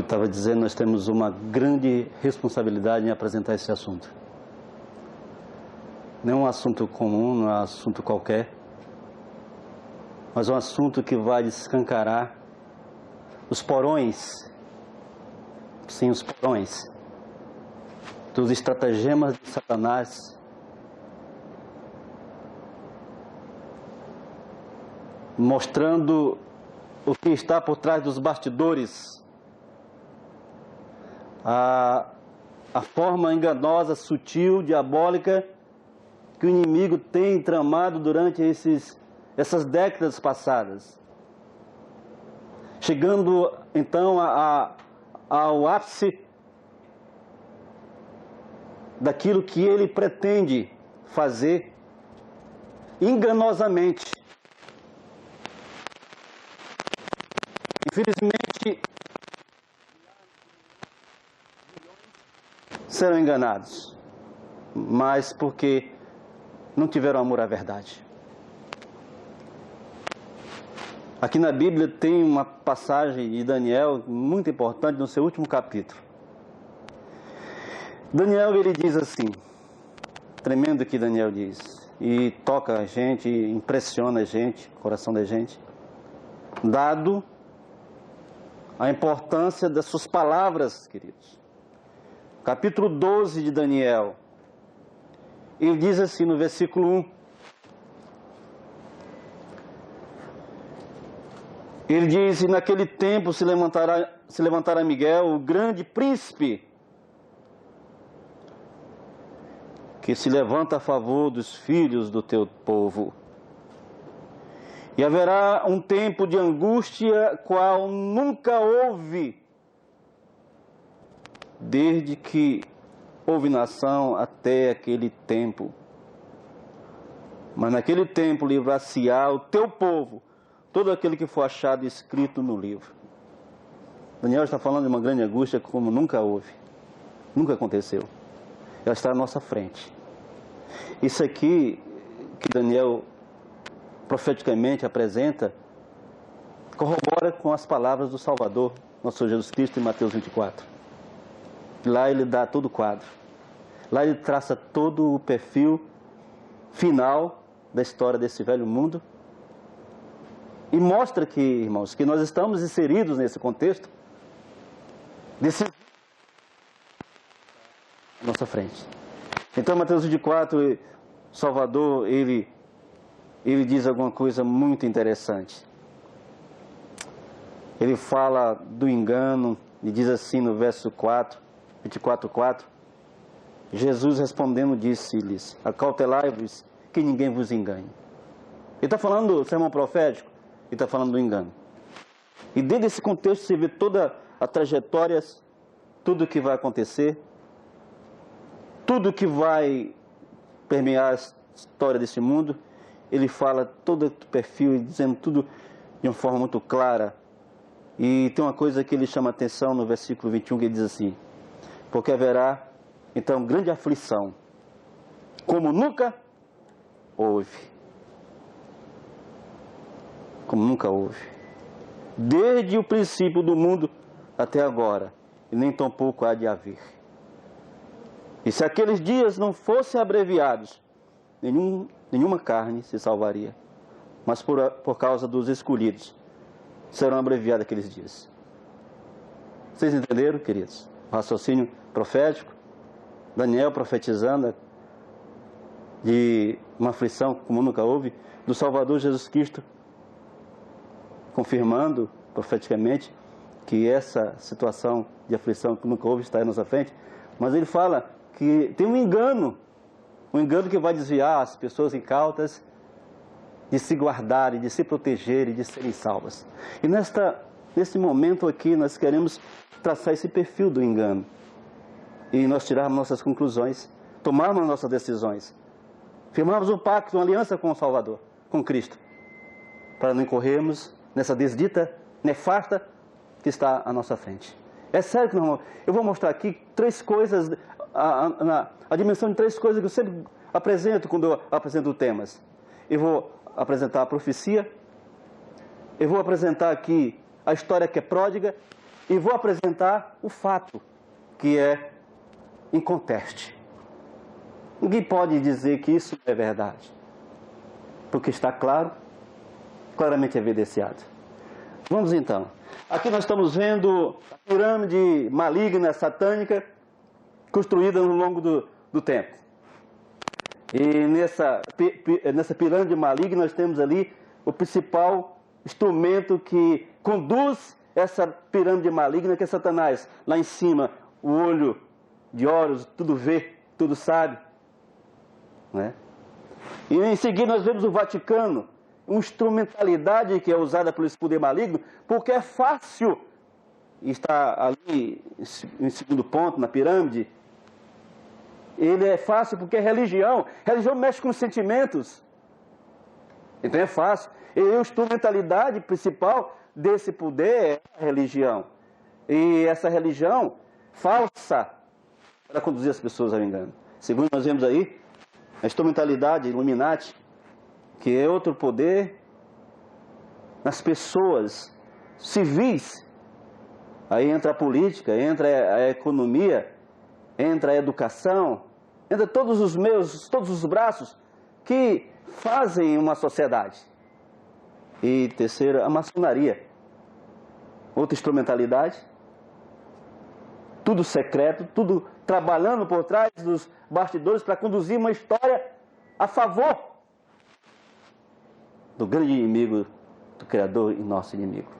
eu estava dizendo, nós temos uma grande responsabilidade em apresentar esse assunto. Não é um assunto comum, não é um assunto qualquer, mas é um assunto que vai escancarar os porões, sim, os porões, dos estratagemas de Satanás, mostrando o que está por trás dos bastidores, a forma enganosa, sutil, diabólica que o inimigo tem tramado durante essas décadas passadas, chegando então ao ápice daquilo que ele pretende fazer enganosamente. Infelizmente, serão enganados, mas porque não tiveram amor à verdade. Aqui na Bíblia tem uma passagem de Daniel muito importante no seu último capítulo. Daniel, ele diz assim, tremendo que Daniel diz, e toca a gente, impressiona a gente, o coração da gente, dado a importância das suas palavras, queridos. Capítulo 12 de Daniel, ele diz assim no versículo 1, ele diz, e naquele tempo se levantará Miguel, o grande príncipe, que se levanta a favor dos filhos do teu povo. E haverá um tempo de angústia, qual nunca houve, desde que houve nação até aquele tempo. Mas naquele tempo livrar-se-á o teu povo, todo aquele que for achado escrito no livro. Daniel está falando de uma grande angústia como nunca houve, nunca aconteceu. Ela está à nossa frente. Isso aqui que Daniel profeticamente apresenta, corrobora com as palavras do Salvador, nosso Senhor Jesus Cristo, em Mateus 24. Lá ele dá todo o quadro. Lá ele traça todo o perfil final da história desse velho mundo e mostra que, irmãos, que nós estamos inseridos nesse contexto, à nossa frente. Então, Mateus 24, Salvador, ele diz alguma coisa muito interessante. Ele fala do engano, e diz assim no verso 24:4, Jesus respondendo disse-lhes, acautelai-vos que ninguém vos engane. Ele está falando do sermão profético, ele está falando do engano. E dentro desse contexto você vê toda a trajetória, tudo o que vai acontecer, tudo que vai permear a história desse mundo. Ele fala todo o perfil, dizendo tudo de uma forma muito clara. E tem uma coisa que ele chama a atenção no versículo 21, que ele diz assim, porque haverá, então, grande aflição, como nunca houve. Como nunca houve. Desde o princípio do mundo até agora, e nem tampouco há de haver. E se aqueles dias não fossem abreviados, nenhuma carne se salvaria, mas por causa dos escolhidos serão abreviados aqueles dias. Vocês entenderam, queridos? O raciocínio profético, Daniel profetizando de uma aflição como nunca houve, do Salvador Jesus Cristo confirmando profeticamente que essa situação de aflição que nunca houve está à nossa frente, mas ele fala que tem um engano que vai desviar as pessoas incautas de se guardarem, de se protegerem, de serem salvas. E nesse momento aqui nós queremos traçar esse perfil do engano e nós tirarmos nossas conclusões, tomarmos nossas decisões, firmarmos um pacto, uma aliança com o Salvador, com Cristo, para não incorrermos nessa desdita nefasta que está à nossa frente. É sério que eu vou mostrar aqui três coisas, a dimensão de três coisas que eu sempre apresento quando eu apresento temas. Eu vou apresentar a profecia, eu vou apresentar aqui a história que é pródiga e vou apresentar o fato, que é inconteste. Ninguém pode dizer que isso é verdade, porque está claro, claramente evidenciado. Vamos então. Aqui nós estamos vendo a pirâmide maligna, satânica, construída no longo do tempo. E nessa pirâmide maligna nós temos ali o principal instrumento que conduz essa pirâmide maligna, que é Satanás. Lá em cima, o olho de Horus, tudo vê, tudo sabe. Né? E em seguida nós vemos o Vaticano, uma instrumentalidade que é usada pelo esse poder maligno, porque é fácil, e está ali em segundo ponto, na pirâmide, ele é fácil porque é religião. Religião mexe com os sentimentos. Então é fácil. E a instrumentalidade principal desse poder é a religião. E essa religião falsa para conduzir as pessoas ao engano. Segundo nós vemos aí, a instrumentalidade Illuminati, que é outro poder nas pessoas civis. Aí entra a política, entra a economia, entra a educação, entra todos os meios, todos os braços que fazem uma sociedade. E terceira, a maçonaria. Outra instrumentalidade. Tudo secreto, tudo trabalhando por trás dos bastidores para conduzir uma história a favor do grande inimigo, do Criador e nosso inimigo.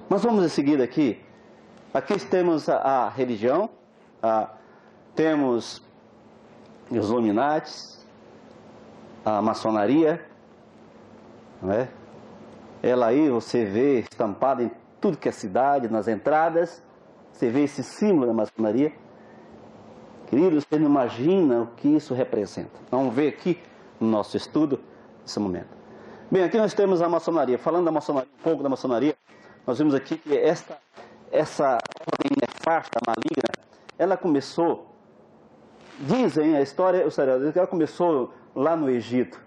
Nós vamos em seguida aqui. Aqui temos a religião, temos os Illuminatis, a maçonaria, não é? Ela aí você vê estampada em tudo que é cidade, nas entradas, você vê esse símbolo da maçonaria. Queridos, você não imagina o que isso representa. Vamos ver aqui no nosso estudo, nesse momento. Bem, aqui nós temos a maçonaria. Falando da maçonaria, um pouco da maçonaria, nós vemos aqui que essa ordem nefasta, maligna, ela começou, dizem a história, ela começou lá no Egito,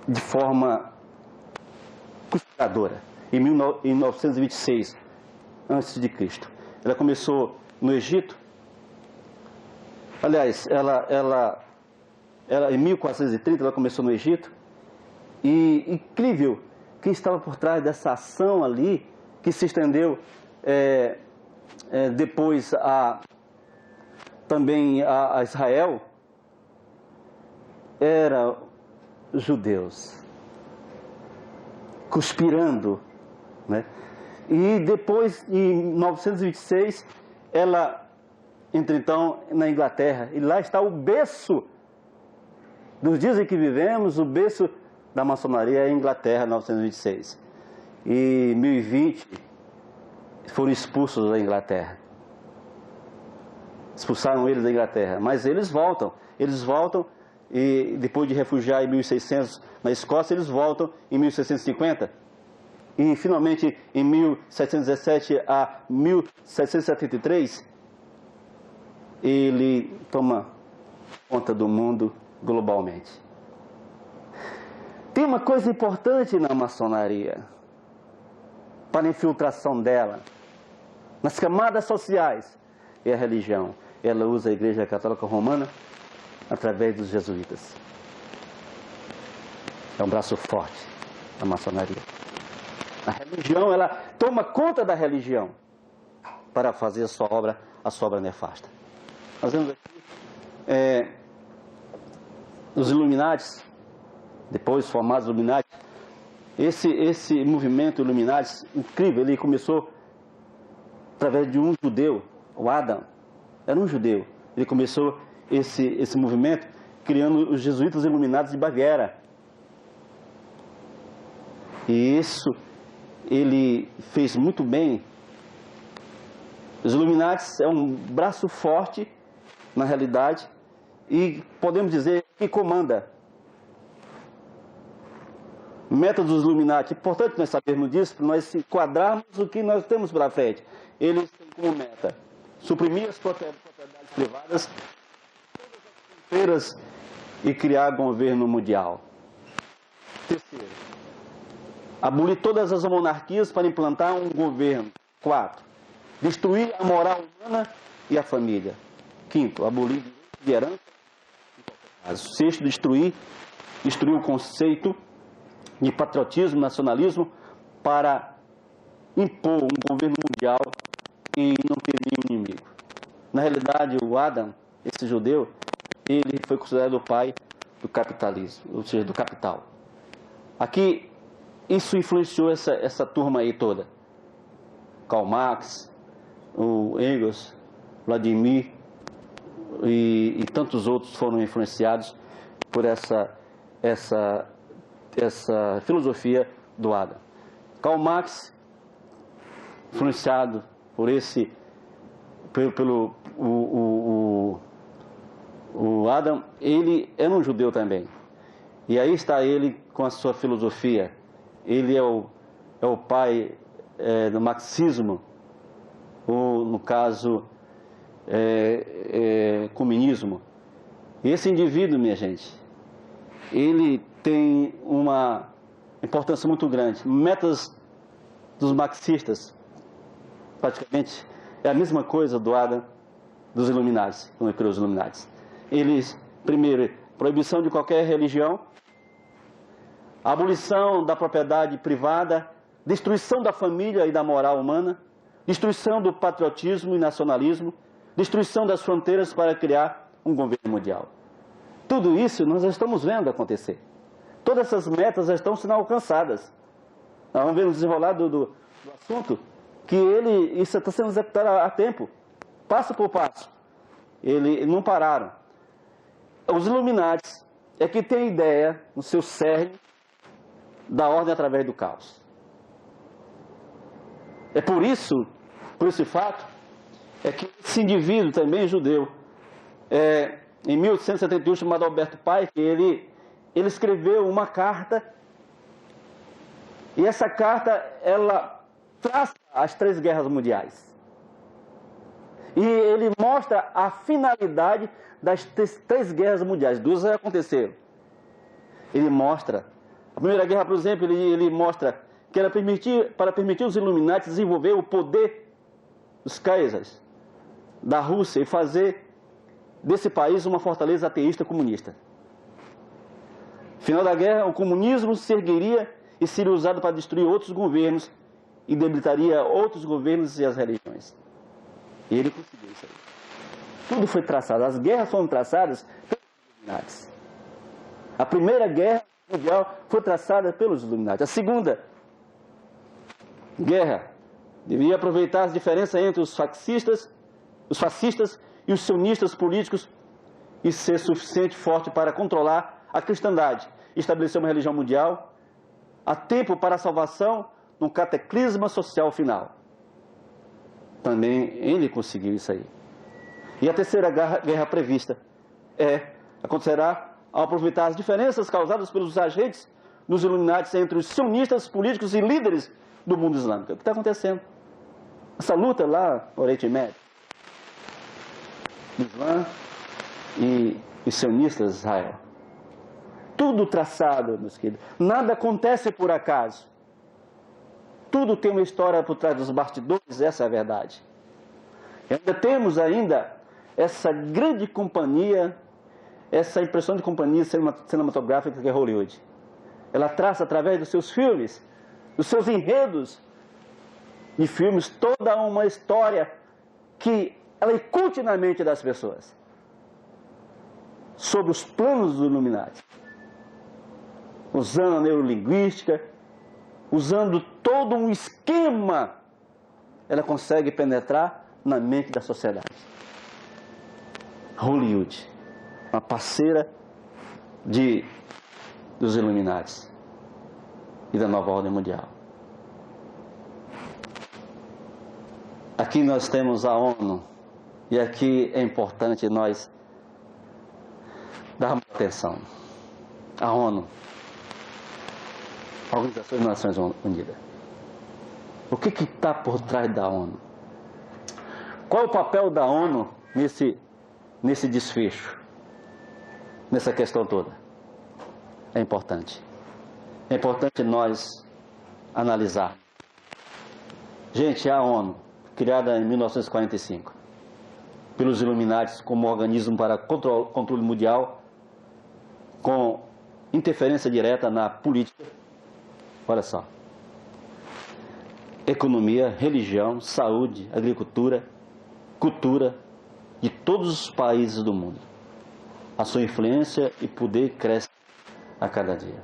de forma conspiradora, em 1926 a.C. Ela começou no Egito. Aliás, ela em 1430 ela começou no Egito. E incrível quem estava por trás dessa ação ali, que se estendeu depois também a Israel, eram judeus conspirando, né? E depois, em 1926, ela entra então na Inglaterra, e lá está o berço dos dias em que vivemos, o berço da maçonaria é a Inglaterra, 1926. E em 1020 foram expulsos da Inglaterra. Expulsaram eles da Inglaterra, mas eles voltam e depois de refugiar em 1600 na Escócia, eles voltam em 1650. E finalmente em 1717 a 1773, ele toma conta do mundo globalmente. Tem uma coisa importante na maçonaria, para a infiltração dela, nas camadas sociais, é a religião. Ela usa a Igreja Católica Romana através dos jesuítas. É um braço forte da maçonaria. A religião, ela toma conta da religião para fazer a sua obra nefasta. Nós vemos aqui os Illuminatis, depois formados Illuminatis. Esse movimento Illuminatis, incrível, ele começou através de um judeu, o Adam, era um judeu. Ele começou esse movimento criando os jesuítas iluminados de Baviera. E isso ele fez muito bem. Os Illuminatis é um braço forte, na realidade, e podemos dizer que comanda. Métodos dos Illuminati, é importante nós sabermos disso, para nós enquadrarmos o que nós temos pela frente. Eles têm como meta suprimir as propriedades privadas, todas as fronteiras e criar governo mundial. Terceiro, Abolir todas as monarquias para implantar um governo. 4. Destruir a moral humana e a família. 5. Abolir de herança. 6. Destruir o conceito de patriotismo, nacionalismo, para impor um governo mundial e não ter nenhum inimigo. Na realidade, o Adam, esse judeu, ele foi considerado o pai do capitalismo, ou seja, do capital. Aqui, isso influenciou essa turma aí toda. Karl Marx, o Engels, Vladimir e tantos outros foram influenciados por essa filosofia do Adam. Karl Marx, influenciado por o Adam, ele era um judeu também. E aí está ele com a sua filosofia. Ele é o pai do marxismo, ou no caso, comunismo. E esse indivíduo, minha gente, ele tem uma importância muito grande. Metas dos marxistas, praticamente, é a mesma coisa do Adam, dos Illuminati, quando criou os Illuminati. Eles, primeiro, proibição de qualquer religião, abolição da propriedade privada, destruição da família e da moral humana, destruição do patriotismo e nacionalismo, destruição das fronteiras para criar um governo mundial. Tudo isso nós já estamos vendo acontecer. Todas essas metas já estão sendo alcançadas. Nós vamos ver no desenrolar do assunto que isso está sendo executado há tempo, passo por passo. Eles não pararam. Os Illuminati é que tem ideia, no seu cerne, da ordem através do caos. É por esse fato, é que esse indivíduo também judeu, em 1871, chamado Alberto Pike, ele escreveu uma carta, e essa carta, ela traça as 3 guerras mundiais. E ele mostra a finalidade das 3 guerras mundiais. 2 já aconteceram. Ele mostra, a Primeira Guerra, por exemplo, ele mostra que era para permitir os Illuminati desenvolver o poder dos Kaisers da Rússia e fazer desse país uma fortaleza ateísta comunista. No final da guerra, o comunismo se ergueria e seria usado para destruir outros governos e debilitaria outros governos e as religiões. E ele conseguiu isso aí. Tudo foi traçado. As guerras foram traçadas pelos Illuminati. A Primeira Guerra Mundial foi traçada pelos Illuminati. A Segunda Guerra devia aproveitar as diferenças entre os fascistas e os sionistas políticos e ser suficiente forte para controlar a cristandade, estabelecer uma religião mundial, a tempo para a salvação no cataclisma social final. Também ele conseguiu isso aí. E a Terceira Guerra prevista acontecerá ao aproveitar as diferenças causadas pelos agentes dos Illuminati entre os sionistas políticos e líderes do mundo islâmico. O que está acontecendo? Essa luta lá no Oriente Médio, Islã e os sionistas de Israel. Tudo traçado, meus queridos. Nada acontece por acaso. Tudo tem uma história por trás dos bastidores, essa é a verdade. E ainda temos essa grande companhia, essa impressão de companhia cinematográfica que é Hollywood. Ela traça através dos seus filmes, dos seus enredos de filmes, toda uma história que ela incute na mente das pessoas sobre os planos do Illuminati, usando a neurolinguística, usando todo um esquema, ela consegue penetrar na mente da sociedade. Hollywood, uma parceira dos Illuminati e da nova ordem mundial. Aqui nós temos a ONU, e aqui é importante nós darmos atenção. A ONU, a Organização das Nações Unidas. O que está por trás da ONU? Qual é o papel da ONU nesse desfecho, nessa questão toda? É importante. É importante nós analisar. Gente, a ONU, criada em 1945, pelos Illuminati como organismo para controle mundial, com interferência direta na política, olha só, economia, religião, saúde, agricultura, cultura de todos os países do mundo. A sua influência e poder cresce a cada dia.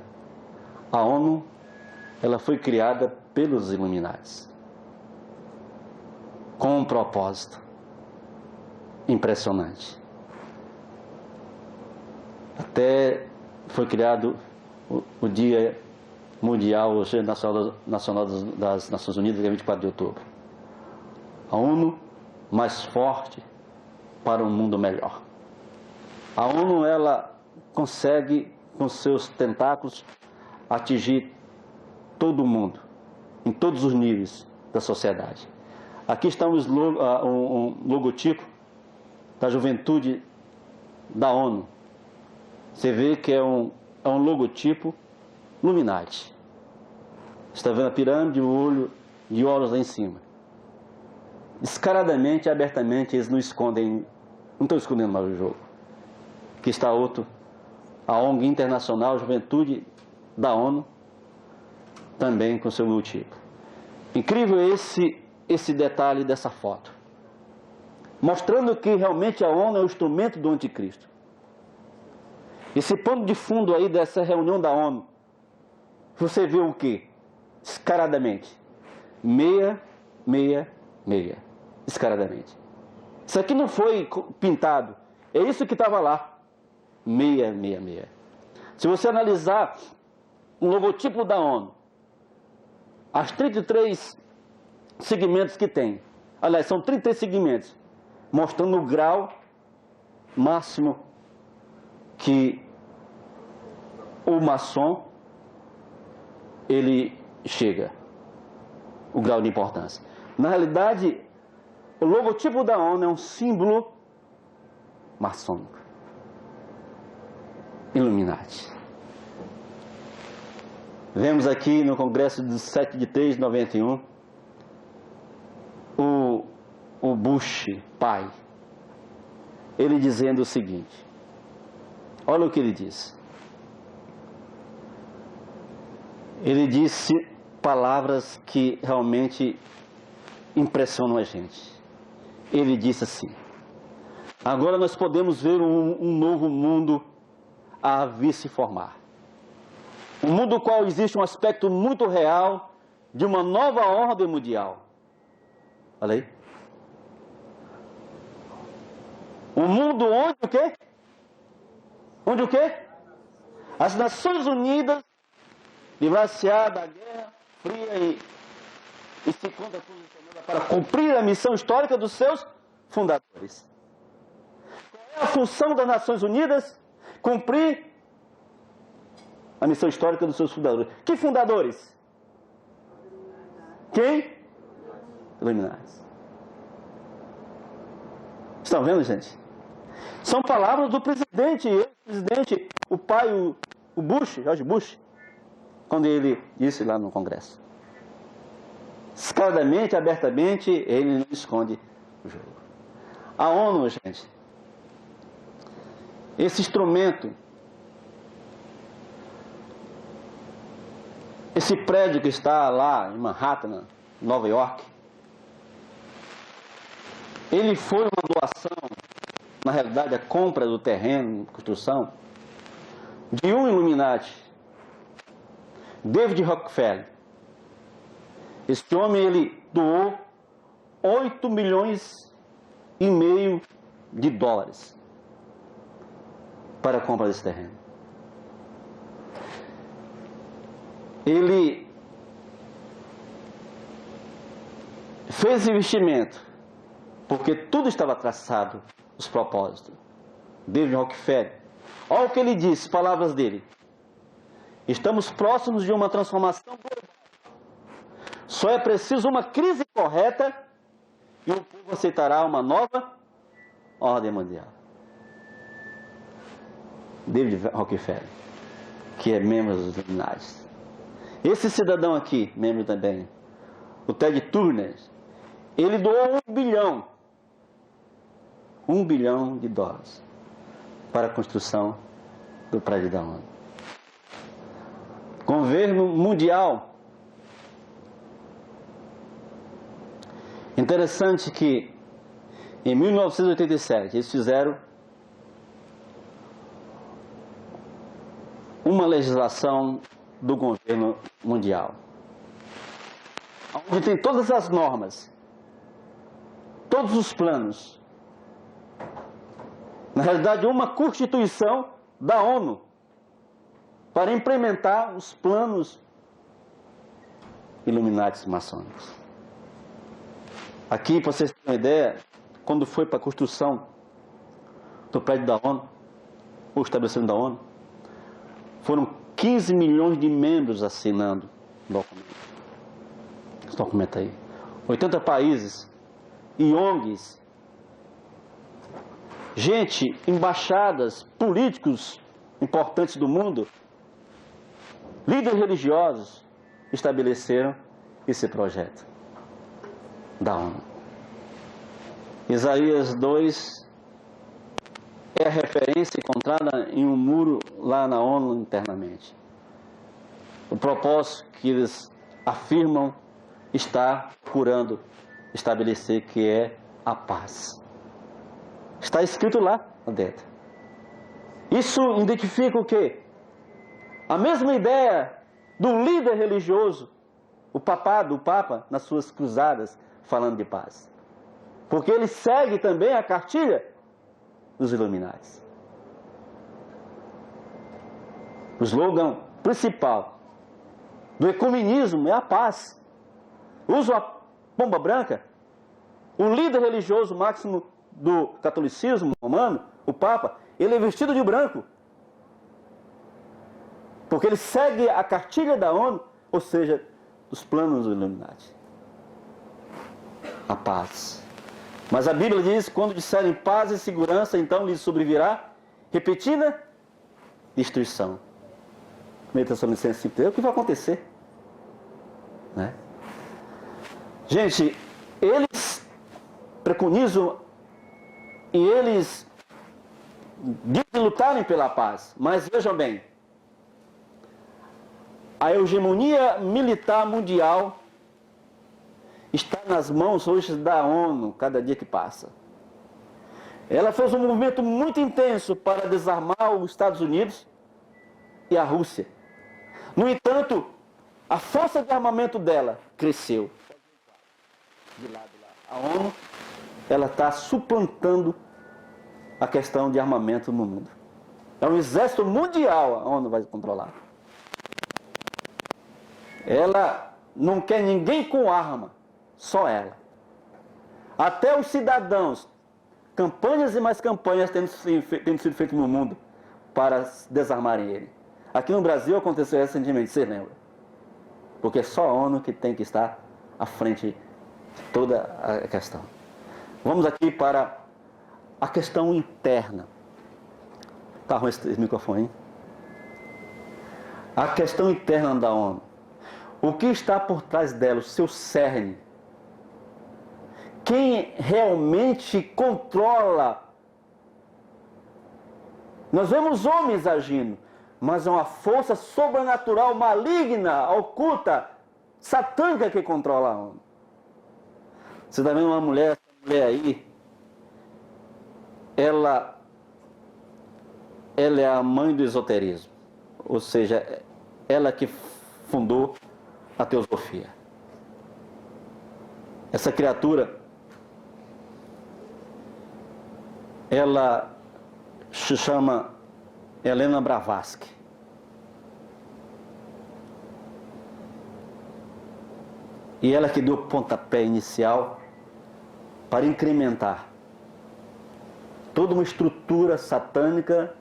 A ONU, ela foi criada pelos Illuminati com um propósito impressionante. Até foi criado o Dia Mundial, o Dia Nacional das Nações Unidas, dia 24 de outubro. A ONU mais forte para um mundo melhor. A ONU, ela consegue, com seus tentáculos, atingir todo o mundo, em todos os níveis da sociedade. Aqui está um logotipo da juventude da ONU. Você vê que é um logotipo Illuminati. Está vendo a pirâmide, o olho e olhos lá em cima. Descaradamente, abertamente, eles não escondem, não estão escondendo mais o jogo. Aqui está outro, a ONG Internacional Juventude da ONU, também com seu logotipo. Incrível esse detalhe dessa foto, mostrando que realmente a ONU é o instrumento do anticristo. Esse pano de fundo aí dessa reunião da ONU, você vê o quê? Descaradamente. 666. Descaradamente. Isso aqui não foi pintado. É isso que estava lá. 666. Se você analisar o logotipo da ONU, as 33 segmentos que tem, aliás, são 33 segmentos, mostrando o grau máximo que o maçom ele chega, o grau de importância. Na realidade, o logotipo da ONU é um símbolo maçônico. Illuminati. Vemos aqui no Congresso de 7 de 3 de 91, o Bush, pai, ele dizendo o seguinte, olha o que ele disse. Ele disse palavras que realmente impressionam a gente. Ele disse assim: agora nós podemos ver um novo mundo a vir se formar. Um mundo no qual existe um aspecto muito real de uma nova ordem mundial. Olha aí. Um mundo onde o quê? Onde o quê? As Nações Unidas livrar-se-á da Guerra Fria e se encontra posicionada para cumprir a missão histórica dos seus fundadores. Qual é a função das Nações Unidas? Cumprir a missão histórica dos seus fundadores. Que fundadores? Quem? Illuminati. Estão vendo, gente? São palavras do presidente, o pai, o Bush, George Bush, quando ele disse lá no Congresso. Descaradamente, abertamente, ele não esconde o jogo. A ONU, gente, esse instrumento, esse prédio que está lá em Manhattan, Nova York, ele foi uma doação, na realidade a compra do terreno, construção, de um Illuminati, David Rockefeller. Este homem, ele doou 8,5 milhões de dólares para a compra desse terreno. Ele fez investimento porque tudo estava traçado, os propósitos. David Rockefeller, olha o que ele disse, palavras dele: estamos próximos de uma transformação global. Só é preciso uma crise correta e o povo aceitará uma nova ordem mundial. David Rockefeller, que é membro dos Illuminati. Esse cidadão aqui, membro também, o Ted Turner, ele doou $1 bilhão para a construção do prédio da ONU. Governo mundial. Interessante que em 1987 eles fizeram uma legislação do governo mundial, onde tem todas as normas, todos os planos. Na realidade, uma constituição da ONU para implementar os planos Illuminati maçônicos. Aqui, para vocês terem uma ideia, quando foi para a construção do prédio da ONU, o estabelecimento da ONU, foram 15 milhões de membros assinando o documento. Esse documento aí. 80 países e ONGs, gente, embaixadas, políticos importantes do mundo, líderes religiosos, estabeleceram esse projeto da ONU. Isaías 2 é a referência encontrada em um muro lá na ONU internamente. O propósito que eles afirmam está procurando estabelecer, que é a paz. Está escrito lá dentro. Isso identifica o quê? A mesma ideia do líder religioso, o Papa, nas suas cruzadas, falando de paz. Porque ele segue também a cartilha dos Illuminati. O slogan principal do ecumenismo é a paz. Usa a pomba branca. O líder religioso máximo do catolicismo romano, o Papa, ele é vestido de branco. Porque ele segue a cartilha da ONU, ou seja, dos planos do Illuminati. A paz. Mas a Bíblia diz, quando disserem paz e segurança, então lhes sobrevirá repetida destruição. 1 Tessalonicenses 5:3, é o que vai acontecer. Né? Gente, eles preconizam e eles dizem lutarem pela paz, mas vejam bem, a hegemonia militar mundial está nas mãos hoje da ONU, cada dia que passa. Ela fez um movimento muito intenso para desarmar os Estados Unidos e a Rússia. No entanto, a força de armamento dela cresceu. De lado lá. A ONU, ela está suplantando a questão de armamento no mundo. É um exército mundial a ONU vai controlar. Ela não quer ninguém com arma, só ela. Até os cidadãos, campanhas e mais campanhas tendo sido feitas no mundo para desarmarem ele. Aqui no Brasil aconteceu recentemente, vocês lembram? Porque é só a ONU que tem que estar à frente de toda a questão. Vamos aqui para a questão interna. Está ruim esse microfone, hein? A questão interna da ONU. O que está por trás dela, o seu cerne? Quem realmente controla? Nós vemos homens agindo, mas é uma força sobrenatural, maligna, oculta, satânica que controla a ONU. Você está vendo uma mulher, essa mulher aí, ela é a mãe do esoterismo, ou seja, ela que fundou a teosofia. Essa criatura, ela se chama Helena Blavatsky. E ela que deu o pontapé inicial para incrementar toda uma estrutura satânica,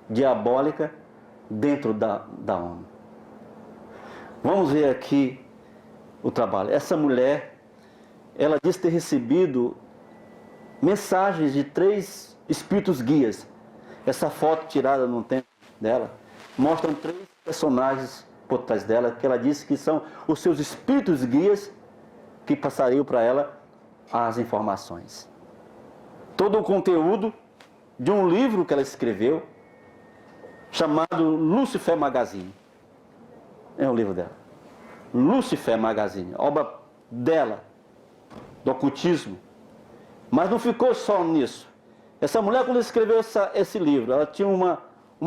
diabólica, dentro da ONU. Vamos ver aqui o trabalho. Essa mulher, ela diz ter recebido mensagens de 3 espíritos guias. Essa foto tirada no tempo dela mostra 3 personagens por trás dela, que ela disse que são os seus espíritos guias que passariam para ela as informações. Todo o conteúdo de um livro que ela escreveu, chamado Lucifer Magazine. É o livro dela. Lucifer Magazine, obra dela, do ocultismo. Mas não ficou só nisso. Essa mulher, quando escreveu esse livro, ela tinha uma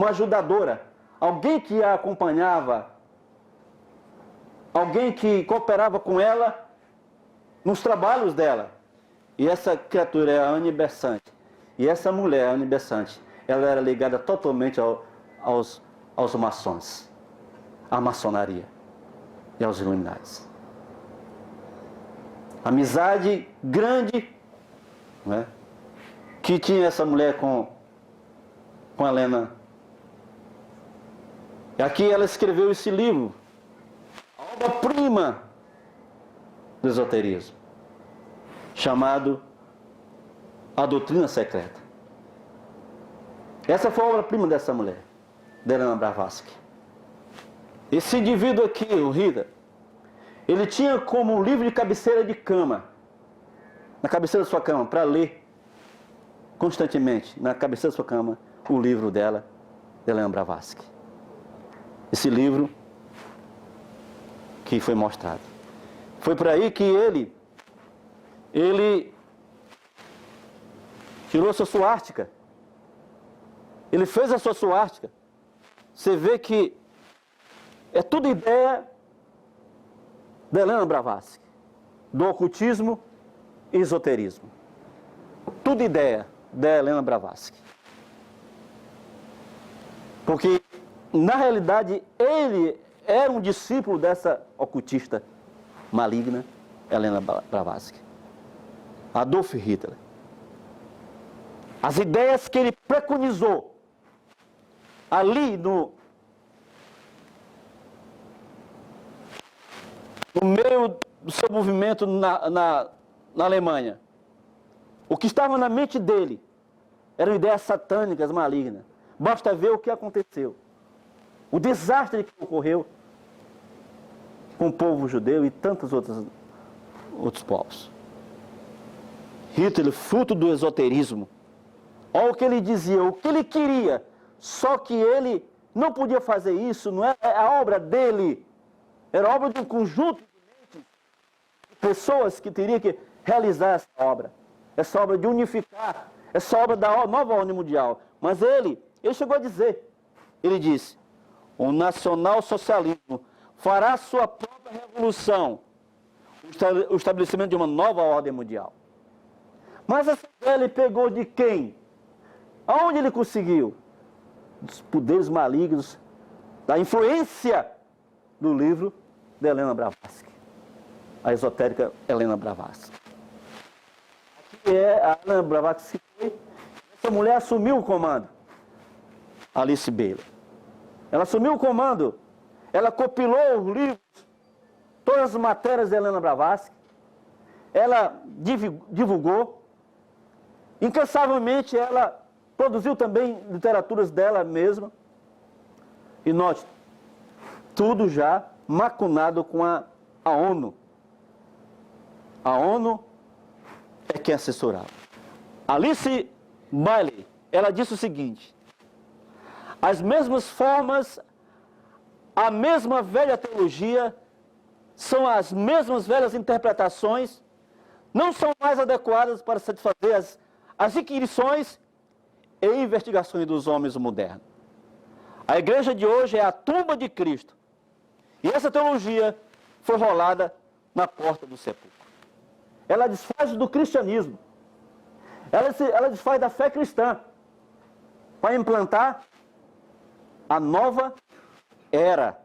ajudadora, alguém que a acompanhava, alguém que cooperava com ela nos trabalhos dela. E essa criatura é a Anne Besant. E essa mulher, a Anne Besant, ela era ligada totalmente aos maçons, à maçonaria e aos Illuminatis. Amizade grande, né, que tinha essa mulher com Helena. E aqui ela escreveu esse livro, a obra-prima do esoterismo, chamado A Doutrina Secreta. Essa foi a obra-prima dessa mulher, de Helena Blavatsky. Esse indivíduo aqui, o Rida, ele tinha como um livro de cabeceira de cama, na cabeceira da sua cama, para ler constantemente, na cabeceira da sua cama, o livro dela, de Helena Blavatsky. Esse livro que foi mostrado. Foi por aí que ele tirou a sua suástica. Ele fez a sua suástica. Você vê que é tudo ideia da Helena Blavatsky, do ocultismo e esoterismo. Tudo ideia da Helena Blavatsky. Porque, na realidade, ele era um discípulo dessa ocultista maligna, Helena Blavatsky. Adolf Hitler. As ideias que ele preconizou ali no meio do seu movimento na Alemanha, o que estava na mente dele eram ideias satânicas, malignas. Basta ver o que aconteceu. O desastre que ocorreu com o povo judeu e tantos outros povos. Hitler, fruto do esoterismo. Olha o que ele dizia, o que ele queria. Só que ele não podia fazer isso, não era a obra dele. Era a obra de um conjunto de mentes, de pessoas que teriam que realizar essa obra de unificar, essa obra da nova ordem mundial. Mas ele chegou a dizer, ele disse, o nacional-socialismo fará sua própria revolução, o estabelecimento de uma nova ordem mundial. Mas essa ideia ele pegou de quem? Aonde ele conseguiu? Dos poderes malignos, da influência do livro de Helena Blavatsky, a esotérica Helena Blavatsky. Aqui é a Helena Blavatsky. Essa mulher assumiu o comando. Alice Bailey. Ela assumiu o comando. Ela compilou os livros, todas as matérias de Helena Blavatsky. Ela divulgou. Incansavelmente ela produziu também literaturas dela mesma. E note, tudo já macunado com a ONU. A ONU é quem assessorava. Alice Bailey, ela disse o seguinte: as mesmas formas, a mesma velha teologia, são as mesmas velhas interpretações, não são mais adequadas para satisfazer as inquirições e investigações dos homens modernos. A igreja de hoje é a tumba de Cristo. E essa teologia foi rolada na porta do sepulcro. Ela desfaz do cristianismo. Ela desfaz da fé cristã para implantar a nova era